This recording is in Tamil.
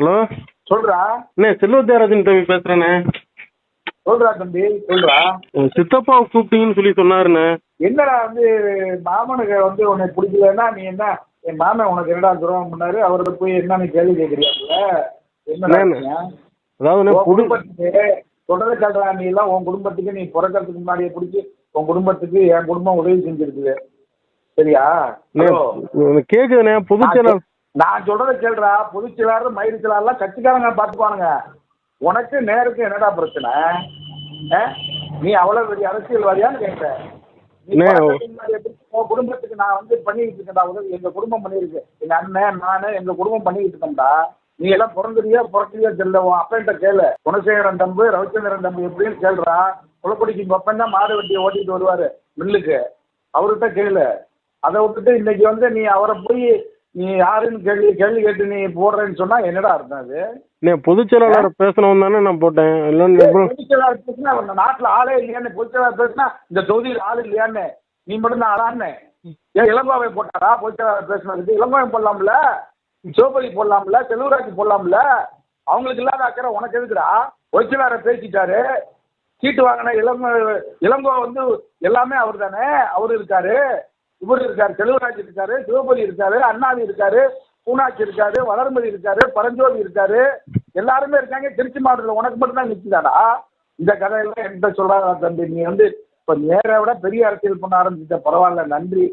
ஹலோ, சொல்றா. அண்ணே செல்வத்தியாராஜன் தம்பி பேசுறேண்ணே. சொல்றா தம்பி, சொல்றா. சித்தப்பாவை கூப்பிட்டீங்கன்னு சொல்லி சொன்னாருண்ணே. என்னடா மாமனுக்கு உனக்கு பிடிக்கலன்னா நீ என்ன, என் மாமன் உனக்கு என்னடா துரோகம் பண்ணாரு, அவரை போய் என்னன்னு கேள்வி கேட்கறியாங்கல்ல? என்ன அதாவது குடும்பத்துக்கு தொடர்ந்து கேட்டா, நீ எல்லாம் உன் குடும்பத்துக்கு நீ பிறக்கிறதுக்கு முன்னாடியே பிடிச்சி உன் குடும்பத்துக்கு என் குடும்பம் உதவி செஞ்சிருக்குது, சரியா? கேக்குதுண்ணே. பொதுச்செயலாளர் நான் சொல்றதை கேள்றா. பொதுச் செயலாளர் மயிறு செயலாளர்லாம் கட்சிக்காரங்க பார்த்துப்பானுங்க. உனக்கு நேருக்கு என்னடா பிரச்சனை? நீ அவ்வளவு பெரிய அரசியல்வாதியான்னு கேட்க. உன் குடும்பத்துக்கு நான் பண்ணிக்கிட்டு இருக்கேன்டா உதவி. எங்க குடும்பம் பண்ணிருக்கு, எங்க அண்ணன் நானு எங்க குடும்பம் பண்ணிக்கிட்டு இருக்கோம்டா. நீ எல்லாம் பிறந்தறியா புறக்கறியா தெரியல. உன் அப்பன்ட்ட கேளு, குணசேகரன் தம்பு ரவிச்சந்திரன் தம்பு எப்படின்னு கேள்றா. குளக்குடிக்கு பப்பன் தான் மாடு வண்டியை ஓட்டிட்டு வருவாரு மில்லுக்கு, அவர்கிட்ட கேளு. அதை விட்டுட்டு இன்னைக்கு நீ அவரை போய் நீ யாருன்னு கேள்வி கேட்டு நீ போடுறேன்னு சொன்னா என்னடா அர்த்தம்? அது பொதுச் செயலாளர் பேசணும் தானே நான் போட்டேன். பொதுச் செயலாளர் பேசினா நாட்டுல ஆளே இல்லையான்னு, பொதுச் செயலாளர் பேசினா இந்த தொகுதியில் ஆள் இல்லையான்னு, நீ மட்டும் தான் ஆளான்னு. ஏன் இளங்கோவை போட்டாரா பொதுச் செயலாளர் பேசினதுக்கு? இளங்கோவை போடலாம்ல, சிவபதி போடலாம்ல, செல்வராஜ் போடலாம்ல. அவங்களுக்கு இல்லாத அக்கறை உனக்கு எதுக்குடா? பொதுச் செயலாளர் பேசிட்டாரு, சீட்டு வாங்கின இளங்கோ எல்லாமே அவர் தானே. அவரு இருக்காரு, இவர் இருக்காரு, செல்வராஜ் இருக்காரு, சிவபதி இருக்காரு, அண்ணாவி இருக்காரு, பூனாட்சி இருக்காரு, வளர்மதி இருக்காரு, பரஞ்சோதி இருக்காரு, எல்லாருமே இருக்காங்க. திருச்சி மாவட்டத்தில் உனக்கு மட்டும் தான் நிற்கிறாடா. இந்த கதையெல்லாம் என்கிட்ட சொல்றாங்க தம்பி. நீ இப்ப நேரை விட பெரிய அரசியல் பண்ண ஆரம்பிச்சிட்ட. பரவாயில்ல, நன்றி.